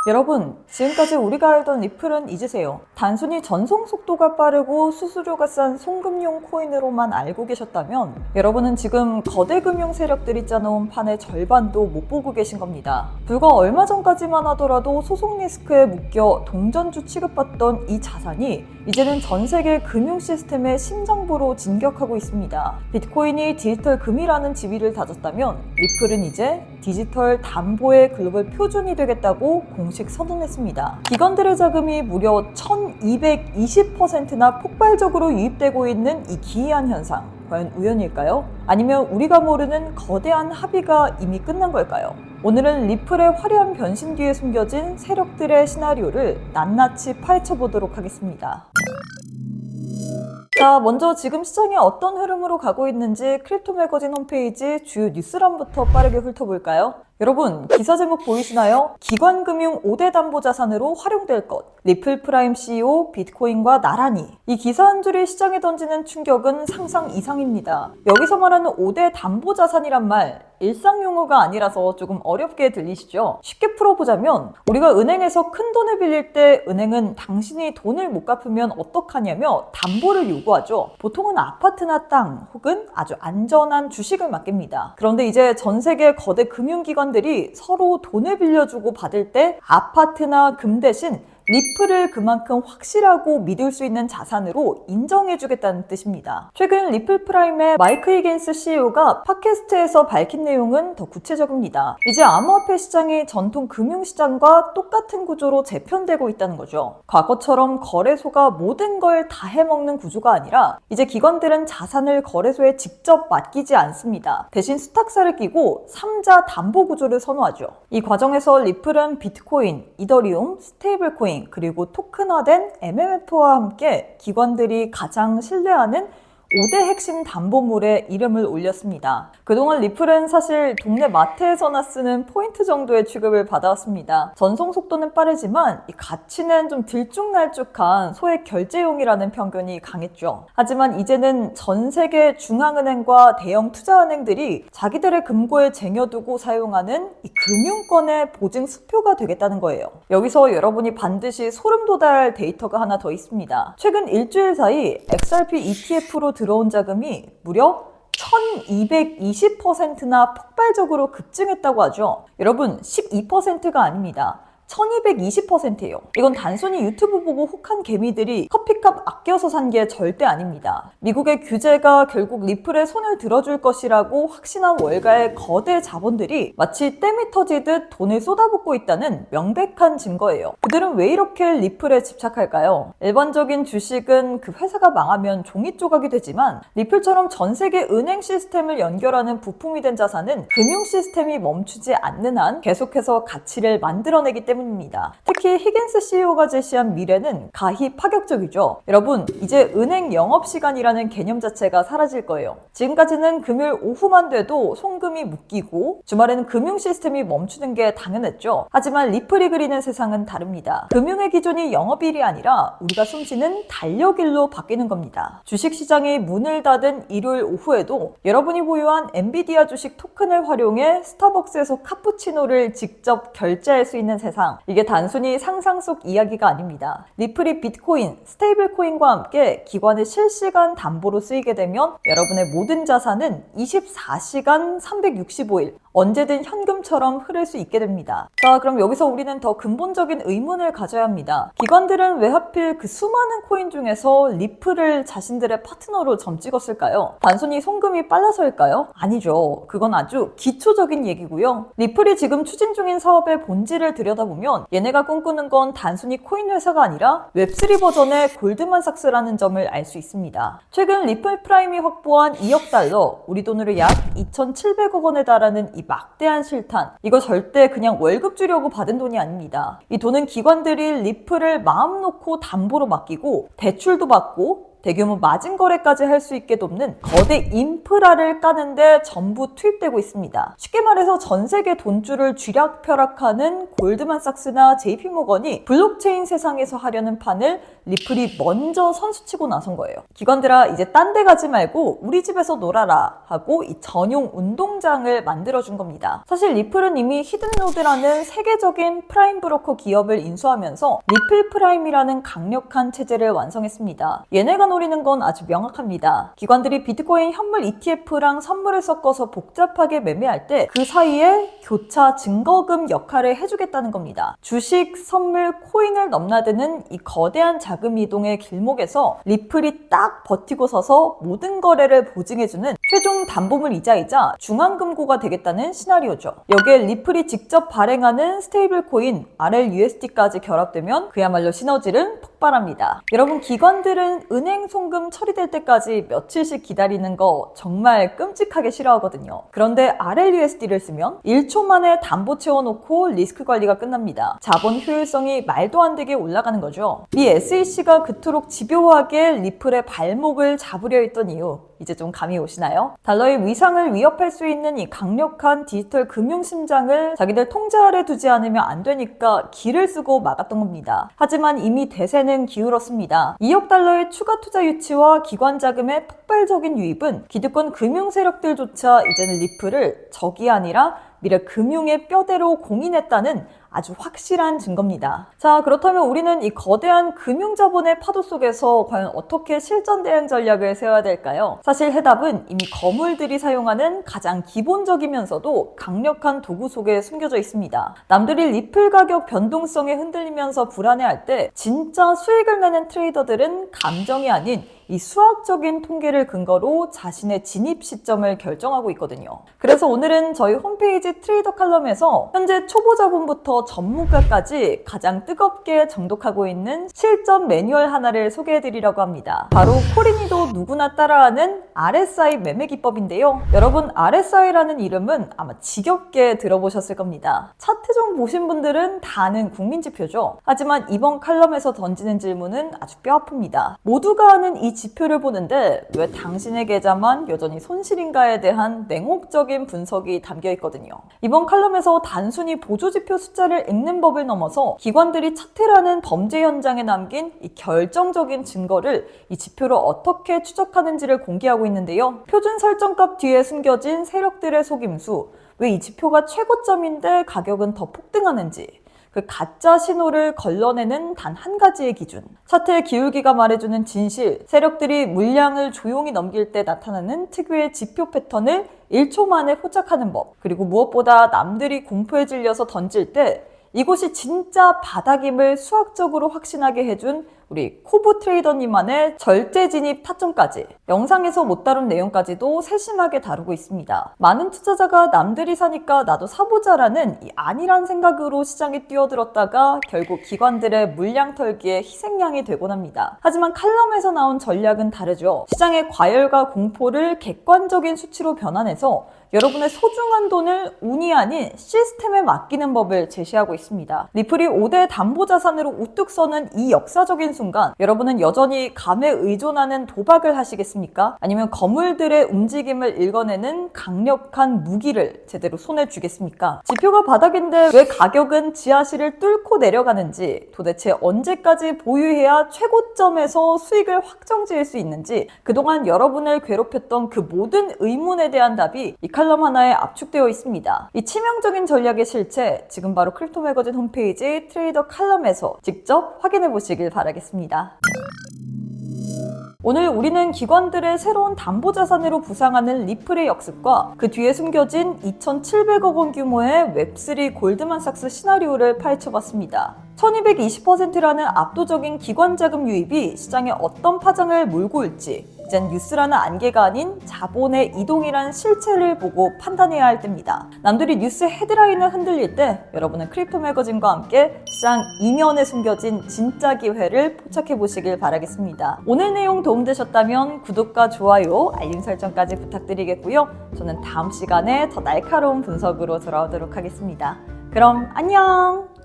여러분, 지금까지 우리가 알던 리플은 잊으세요. 단순히 전송 속도가 빠르고 수수료가 싼 송금용 코인으로만 알고 계셨다면 여러분은 지금 거대 금융 세력들이 짜놓은 판의 절반도 못 보고 계신 겁니다. 불과 얼마 전까지만 하더라도 소송 리스크에 묶여 동전주 취급받던 이 자산이 이제는 전 세계 금융 시스템의 심장부로 진격하고 있습니다. 비트코인이 디지털 금이라는 지위를 다졌다면 리플은 이제 디지털 담보의 글로벌 표준이 되겠다고 공식 선언했습니다. 기관들의 자금이 무려 1220%나 폭발적으로 유입되고 있는 이 기이한 현상. 과연 우연일까요? 아니면 우리가 모르는 거대한 합의가 이미 끝난 걸까요? 오늘은 리플의 화려한 변신 뒤에 숨겨진 세력들의 시나리오를 낱낱이 파헤쳐보도록 하겠습니다. 자, 먼저 지금 시장이 어떤 흐름으로 가고 있는지 크립토 매거진 홈페이지 주요 뉴스란부터 빠르게 훑어볼까요? 여러분, 기사 제목 보이시나요? 기관금융 5대 담보자산으로 활용될 것. 리플 프라임 CEO 비트코인과 나란히. 이 기사 한 줄이 시장에 던지는 충격은 상상 이상입니다. 여기서 말하는 5대 담보자산이란 말, 일상 용어가 아니라서 조금 어렵게 들리시죠? 쉽게 풀어보자면 우리가 은행에서 큰 돈을 빌릴 때 은행은 당신이 돈을 못 갚으면 어떡하냐며 담보를 요구하죠. 보통은 아파트나 땅 혹은 아주 안전한 주식을 맡깁니다. 그런데 이제 전 세계 거대 금융기관들이 서로 돈을 빌려주고 받을 때 아파트나 금 대신 리플을 그만큼 확실하고 믿을 수 있는 자산으로 인정해주겠다는 뜻입니다. 최근 리플 프라임의 마이크 히긴스 CEO가 팟캐스트에서 밝힌 내용은 더 구체적입니다. 이제 암호화폐 시장이 전통 금융시장과 똑같은 구조로 재편되고 있다는 거죠. 과거처럼 거래소가 모든 걸 다 해먹는 구조가 아니라 이제 기관들은 자산을 거래소에 직접 맡기지 않습니다. 대신 수탁사를 끼고 3자 담보 구조를 선호하죠. 이 과정에서 리플은 비트코인, 이더리움, 스테이블코인 그리고 토큰화된 MMF와 함께 기관들이 가장 신뢰하는 5대 핵심 담보물에 이름을 올렸습니다. 그동안 리플은 사실 동네 마트에서나 쓰는 포인트 정도의 취급을 받아왔습니다. 전송 속도는 빠르지만 이 가치는 좀 들쭉날쭉한 소액 결제용이라는 편견이 강했죠. 하지만 이제는 전 세계 중앙은행과 대형 투자은행들이 자기들의 금고에 쟁여두고 사용하는 이 금융권의 보증 수표가 되겠다는 거예요. 여기서 여러분이 반드시 소름 돋아야 할 데이터가 하나 더 있습니다. 최근 일주일 사이 XRP ETF로 들어온 자금이 무려 1220%나 폭발적으로 급증했다고 하죠. 여러분, 12%가 아닙니다. 1220%예요. 이건 단순히 유튜브 보고 혹한 개미들이 커피값 아껴서 산 게 절대 아닙니다. 미국의 규제가 결국 리플에 손을 들어줄 것이라고 확신한 월가의 거대 자본들이 마치 댐이 터지듯 돈을 쏟아붓고 있다는 명백한 증거예요. 그들은 왜 이렇게 리플에 집착할까요? 일반적인 주식은 그 회사가 망하면 종이 조각이 되지만 리플처럼 전 세계 은행 시스템을 연결하는 부품이 된 자산은 금융 시스템이 멈추지 않는 한 계속해서 가치를 만들어내기 때문입니다. 특히 히긴스 CEO가 제시한 미래는 가히 파격적이죠. 여러분, 이제 은행 영업시간이라는 개념 자체가 사라질 거예요. 지금까지는 금요일 오후만 돼도 송금이 묶이고 주말에는 금융 시스템이 멈추는 게 당연했죠. 하지만 리플이 그리는 세상은 다릅니다. 금융의 기준이 영업일이 아니라 우리가 숨쉬는 달력일로 바뀌는 겁니다. 주식시장이 문을 닫은 일요일 오후에도 여러분이 보유한 엔비디아 주식 토큰을 활용해 스타벅스에서 카푸치노를 직접 결제할 수 있는 세상. 이게 단순히 상상 속 이야기가 아닙니다. 리플이 비트코인, 스테이블코인과 함께 기관의 실시간 담보로 쓰이게 되면 여러분의 모든 자산은 24시간 365일 언제든 현금처럼 흐를 수 있게 됩니다. 자, 그럼 여기서 우리는 더 근본적인 의문을 가져야 합니다. 기관들은 왜 하필 그 수많은 코인 중에서 리플을 자신들의 파트너로 점찍었을까요? 단순히 송금이 빨라서일까요? 아니죠. 그건 아주 기초적인 얘기고요. 리플이 지금 추진 중인 사업의 본질을 들여다보면 얘네가 꿈꾸는 건 단순히 코인 회사가 아니라 웹3 버전의 골드만삭스라는 점을 알 수 있습니다. 최근 리플 프라임이 확보한 2억 달러, 우리 돈으로 약 2,700억 원에 달하는 이 막대한 실탄, 이거 절대 그냥 월급 주려고 받은 돈이 아닙니다. 이 돈은 기관들이 리플을 마음 놓고 담보로 맡기고 대출도 받고 대규모 마진 거래까지 할 수 있게 돕는 거대 인프라를 까는데 전부 투입되고 있습니다. 쉽게 말해서 전 세계 돈줄을 쥐락펴락하는 골드만삭스나 JP모건이 블록체인 세상에서 하려는 판을 리플이 먼저 선수치고 나선 거예요. 기관들아, 이제 딴 데 가지 말고 우리 집에서 놀아라 하고 이 전용 운동장을 만들어준 겁니다. 사실 리플은 이미 히든노드라는 세계적인 프라임 브로커 기업을 인수하면서 리플 프라임이라는 강력한 체제를 완성했습니다. 얘네가 노리는 건 아주 명확합니다. 기관들이 비트코인 현물 ETF랑 선물을 섞어서 복잡하게 매매할 때 그 사이에 교차 증거금 역할을 해주겠다는 겁니다. 주식, 선물, 코인을 넘나드는 이 거대한 자금 이동의 길목에서 리플이 딱 버티고 서서 모든 거래를 보증해주는 최종 담보물 이자이자 중앙금고가 되겠다는 시나리오죠. 여기에 리플이 직접 발행하는 스테이블 코인 RLUSD까지 결합되면 그야말로 시너지는 폭발합니다. 여러분, 기관들은 은행 송금 처리될 때까지 며칠씩 기다리는 거 정말 끔찍하게 싫어하거든요. 그런데 RLUSD를 쓰면 1초 만에 담보 채워놓고 리스크 관리가 끝납니다. 자본 효율성이 말도 안 되게 올라가는 거죠. 미 SEC가 그토록 집요하게 리플의 발목을 잡으려 했던 이유, 이제 좀 감이 오시나요? 달러의 위상을 위협할 수 있는 이 강력한 디지털 금융 심장을 자기들 통제 아래 두지 않으면 안 되니까 기를 쓰고 막았던 겁니다. 하지만 이미 대세는 기울었습니다. 2억 달러의 추가 투자 유치와 기관 자금의 폭발적인 유입은 기득권 금융 세력들조차 이제는 리플을 적이 아니라 미래 금융의 뼈대로 공인했다는 아주 확실한 증거입니다. 자, 그렇다면 우리는 이 거대한 금융자본의 파도 속에서 과연 어떻게 실전 대응 전략을 세워야 될까요? 사실 해답은 이미 거물들이 사용하는 가장 기본적이면서도 강력한 도구 속에 숨겨져 있습니다. 남들이 리플 가격 변동성에 흔들리면서 불안해할 때 진짜 수익을 내는 트레이더들은 감정이 아닌 이 수학적인 통계를 근거로 자신의 진입 시점을 결정하고 있거든요. 그래서 오늘은 저희 홈페이지 트레이더 칼럼에서 현재 초보자분부터 전문가까지 가장 뜨겁게 정독하고 있는 실전 매뉴얼 하나를 소개해드리려고 합니다. 바로 코린이도 누구나 따라하는 RSI 매매 기법인데요. 여러분, RSI라는 이름은 아마 지겹게 들어보셨을 겁니다. 차트 좀 보신 분들은 다 아는 국민지표죠. 하지만 이번 칼럼에서 던지는 질문은 아주 뼈아픕니다. 모두가 아는 이 지표를 보는데 왜 당신의 계좌만 여전히 손실인가에 대한 냉혹적인 분석이 담겨 있거든요. 이번 칼럼에서 단순히 보조지표 숫자를 읽는 법을 넘어서 기관들이 차트라는 범죄 현장에 남긴 이 결정적인 증거를 이 지표로 어떻게 추적하는지를 공개하고 있는데요. 표준 설정값 뒤에 숨겨진 세력들의 속임수, 왜 이 지표가 최고점인데 가격은 더 폭등하는지, 그 가짜 신호를 걸러내는 단 한 가지의 기준, 차트의 기울기가 말해주는 진실, 세력들이 물량을 조용히 넘길 때 나타나는 특유의 지표 패턴을 1초 만에 포착하는 법, 그리고 무엇보다 남들이 공포에 질려서 던질 때 이곳이 진짜 바닥임을 수학적으로 확신하게 해준 우리 코브 트레이더님만의 절제 진입 타점까지, 영상에서 못 다룬 내용까지도 세심하게 다루고 있습니다. 많은 투자자가 남들이 사니까 나도 사보자라는 이 아니란 생각으로 시장에 뛰어들었다가 결국 기관들의 물량 털기에 희생양이 되곤 합니다. 하지만 칼럼에서 나온 전략은 다르죠. 시장의 과열과 공포를 객관적인 수치로 변환해서 여러분의 소중한 돈을 운이 아닌 시스템에 맡기는 법을 제시하고 있습니다. 리플이 5대 담보자산으로 우뚝 서는 이 역사적인 순간, 여러분은 여전히 감에 의존하는 도박을 하시겠습니까? 아니면 거물들의 움직임을 읽어내는 강력한 무기를 제대로 손에 쥐겠습니까? 지표가 바닥인데 왜 가격은 지하실을 뚫고 내려가는지, 도대체 언제까지 보유해야 최고점에서 수익을 확정지을 수 있는지, 그동안 여러분을 괴롭혔던 그 모든 의문에 대한 답이 이 칼럼 하나에 압축되어 있습니다. 이 치명적인 전략의 실체, 지금 바로 크립토 매거진 홈페이지 트레이더 칼럼에서 직접 확인해 보시길 바라겠습니다. 오늘 우리는 기관들의 새로운 담보자산으로 부상하는 리플의 역습과 그 뒤에 숨겨진 2,700억 원 규모의 웹3 골드만삭스 시나리오를 파헤쳐봤습니다. 1220%라는 압도적인 기관 자금 유입이 시장에 어떤 파장을 몰고 올지, 이젠 뉴스라는 안개가 아닌 자본의 이동이란 실체를 보고 판단해야 할 때입니다. 남들이 뉴스 헤드라인을 흔들릴 때 여러분은 크립토 매거진과 함께 시장 이면에 숨겨진 진짜 기회를 포착해 보시길 바라겠습니다. 오늘 내용 도움되셨다면 구독과 좋아요, 알림 설정까지 부탁드리겠고요. 저는 다음 시간에 더 날카로운 분석으로 돌아오도록 하겠습니다. 그럼 안녕!